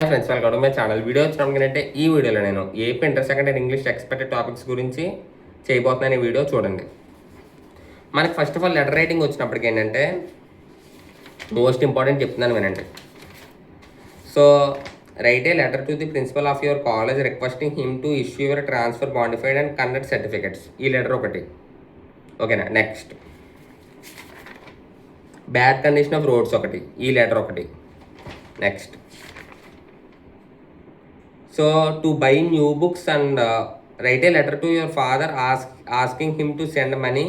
Friends, welcome to my channel. Video వచ్చినప్పుడు అంటే ఈ వీడియోలో నేను AP inter second and English expected topics గురించి చేయబోతున్నాను. ఈ వీడియో చూడండి. మనకి first of all letter writing వచ్చినప్పటికి ఏంటంటే మోస్ట్ ఇంపార్టెంట్ చెప్తున్నాను వినండి. So write a letter to the principal of your college requesting him to issue your transfer bonafide and conduct certificates. ఈ లెటర్ ఒకటి, ఓకేనా. Next bad condition of roads ఒకటి, ఈ letter ఒకటి. Next so to buy new books and right a letter to your father asking him to send money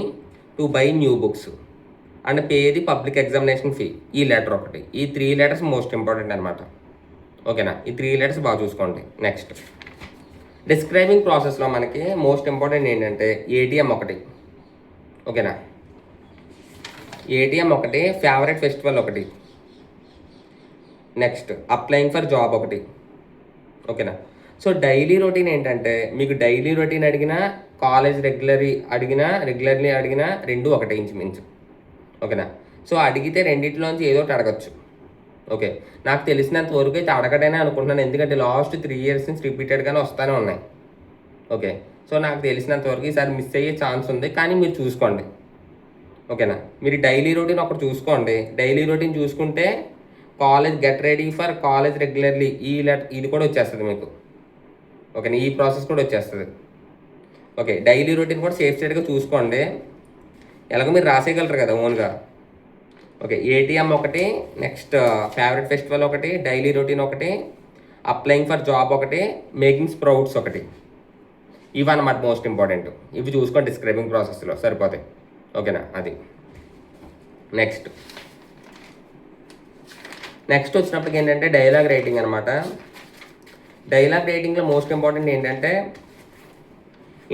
to buy new books and pay the public examination fee. ఈ letter ఒకటి. ఈ 3 letters most important అనమాట, ఓకేనా. ఈ 3 letters బాగా చూసుకోండి. Next describing ప్రాసెస్లో మనకి మోస్ట్ ఇంపార్టెంట్ ఏంటంటే ఏటీఎం ఒకటి, ఓకేనా. ఏటీఎం ఒకటి, ఫేవరెట్ ఫెస్టివల్ ఒకటి. నెక్స్ట్ అప్లయింగ్ ఫర్ జాబ్ ఒకటి, ఓకేనా. సో డైలీ రొటీన్ ఏంటంటే మీకు డైలీ రొటీన్ అడిగినా కాలేజ్ రెగ్యులర్లీ అడిగినా రెండు ఒకటే ఇంచుమించు, ఓకేనా. సో అడిగితే రెండింటిలోంచి ఏదో ఒకటి అడగచ్చు, ఓకే. నాకు తెలిసినంత వరకు అయితే అడగడనే అనుకుంటున్నాను, ఎందుకంటే లాస్ట్ 3 ఇయర్స్ నుంచి రిపీటెడ్గానే వస్తూనే ఉన్నాయి, ఓకే. సో నాకు తెలిసినంత వరకు ఈసారి మిస్ అయ్యే ఛాన్స్ ఉంది, కానీ మీరు చూసుకోండి, ఓకేనా. మీరు డైలీ రొటీన్ ఒకటి చూసుకోండి. డైలీ రొటీన్ చూసుకుంటే college get ready for college regularly ఇది కూడా వచ్చేస్తుంది మీకు, ఓకేనా. ఈ ప్రాసెస్ కూడా వచ్చేస్తుంది, ఓకే. డైలీ రొటీన్ కూడా సేఫ్ సైడ్గా చూసుకోండి. ఎలాగో మీరు రాసేయగలరు కదా ఓన్గా, ఓకే. ఏటీఎం ఒకటి, నెక్స్ట్ ఫేవరెట్ ఫెస్టివల్ ఒకటి, డైలీ రొటీన్ ఒకటి, అప్లయింగ్ ఫర్ జాబ్ ఒకటి, మేకింగ్ స్ప్రౌట్స్ ఒకటి. ఇవన్నమాట మోస్ట్ ఇంపార్టెంట్. ఇవి చూసుకోండి డిస్క్రైబింగ్ ప్రాసెస్లో సరిపోతాయి, ఓకేనా. అది నెక్స్ట్ వచ్చినప్పటికి ఏంటంటే డైలాగ్ రైటింగ్ అనమాట. డైలాగ్ రైటింగ్లో మోస్ట్ ఇంపార్టెంట్ ఏంటంటే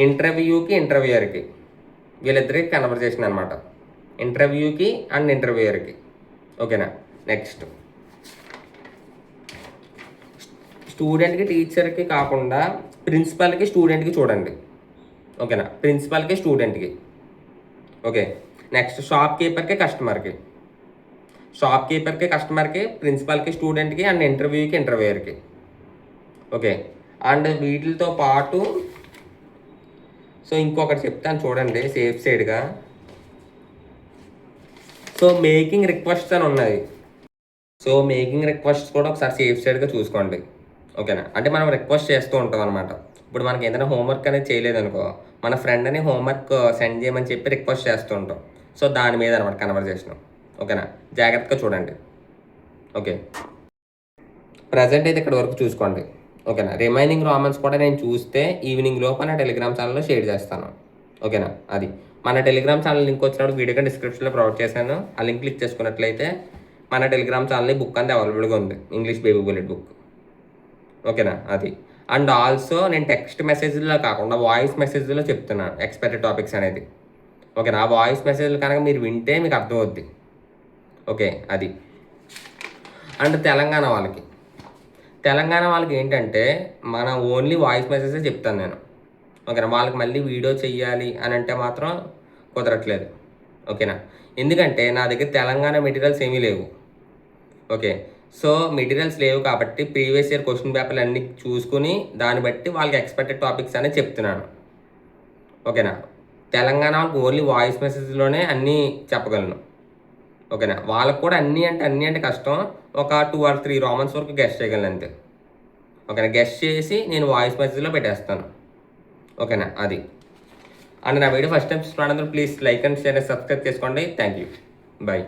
ఇంటర్వ్యూకి ఇంటర్వ్యూయర్కి వీళ్ళిద్దరికి కన్వర్జేషన్ అనమాట. ఇంటర్వ్యూకి అండ్ ఇంటర్వ్యూయర్కి, ఓకేనా. నెక్స్ట్ స్టూడెంట్కి టీచర్కి కాకుండా ప్రిన్సిపల్కి స్టూడెంట్కి చూడండి, ఓకేనా. ప్రిన్సిపల్కి స్టూడెంట్కి, ఓకే. నెక్స్ట్ షాప్ కీపర్కి కస్టమర్కి, ప్రిన్సిపల్కి స్టూడెంట్కి అండ్ ఇంటర్వ్యూకి ఇంటర్వ్యూయర్కి, ఓకే. అండ్ వీటితో పాటు సో ఇంకొకటి చెప్తాను చూడండి సేఫ్ సైడ్గా. సో మేకింగ్ రిక్వెస్ట్స్ అని ఉన్నాయి. సో మేకింగ్ రిక్వెస్ట్స్ కూడా ఒకసారి సేఫ్ సైడ్గా చూసుకోండి, ఓకేనా. అంటే మనం రిక్వెస్ట్ చేస్తూ ఉంటాం అనమాట. ఇప్పుడు మనకి ఏదైనా హోంవర్క్ అనేది చేయలేదనుకో, మన ఫ్రెండ్ని హోంవర్క్ సెండ్ చేయమని చెప్పి రిక్వెస్ట్ చేస్తూ ఉంటాం. సో దాని మీద అనమాట కన్వర్జేషన్, ఓకేనా. జాగ్రత్తగా చూడండి, ఓకే. ప్రజెంట్ అయితే ఇక్కడ వరకు చూసుకోండి, ఓకేనా. రిమైనింగ్ రామన్స్ కూడా నేను చూస్తే ఈవినింగ్ లోపు నా టెలిగ్రామ్ ఛానల్లో షేర్ చేస్తాను, ఓకేనా. అది మన టెలిగ్రామ్ ఛానల్ లింక్ వచ్చినప్పుడు వీడియో డిస్క్రిప్షన్లో ప్రొవైడ్ చేశాను. ఆ లింక్ క్లిక్ చేసుకున్నట్లయితే మన టెలిగ్రామ్ ఛానల్ బుక్ అనేది అవైలబుల్గా ఉంది, ఇంగ్లీష్ బేబీ బుల్లెట్ బుక్, ఓకేనా. అది అండ్ ఆల్సో నేను టెక్స్ట్ మెసేజ్లో కాకుండా వాయిస్ మెసేజ్లో చెప్తున్నాను ఎక్స్పెక్టెడ్ టాపిక్స్ అనేది, ఓకేనా. ఆ వాయిస్ మెసేజ్లు కనుక మీరు వింటే మీకు అర్థమవుద్ది, ఓకే. అది అండ్ తెలంగాణ వాళ్ళకి ఏంటంటే మన ఓన్లీ వాయిస్ మెసేజే చెప్తాను నేను, ఓకేనా. వాళ్ళకి మళ్ళీ వీడియో చెయ్యాలి అని అంటే మాత్రం కుదరట్లేదు, ఓకేనా. ఎందుకంటే నా దగ్గర తెలంగాణ మెటీరియల్స్ ఏమీ లేవు, ఓకే. సో మెటీరియల్స్ లేవు కాబట్టి ప్రీవియస్ ఇయర్ క్వశ్చన్ పేపర్లు అన్నీ చూసుకుని దాన్ని బట్టి వాళ్ళకి ఎక్స్పెక్టెడ్ టాపిక్స్ అనేది చెప్తున్నాను, ఓకేనా. తెలంగాణ వాళ్ళకి ఓన్లీ వాయిస్ మెసేజ్లోనే అన్నీ చెప్పగలను, ఓకేనా. వాళ్ళకు కూడా అన్నీ అంటే కష్టం. ఒక 2 or 3 రామన్స్ వరకు గెస్ట్ చేయగలను అంతే, ఓకేనా. గెస్ట్ చేసి నేను వాయిస్ మెసేజ్లో పెట్టేస్తాను, ఓకేనా. అది అండ్ నా వీడియో ఫస్ట్ టైం చూస్తున్నందుకు please like and share and subscribe చేసుకోండి. Thank you, bye.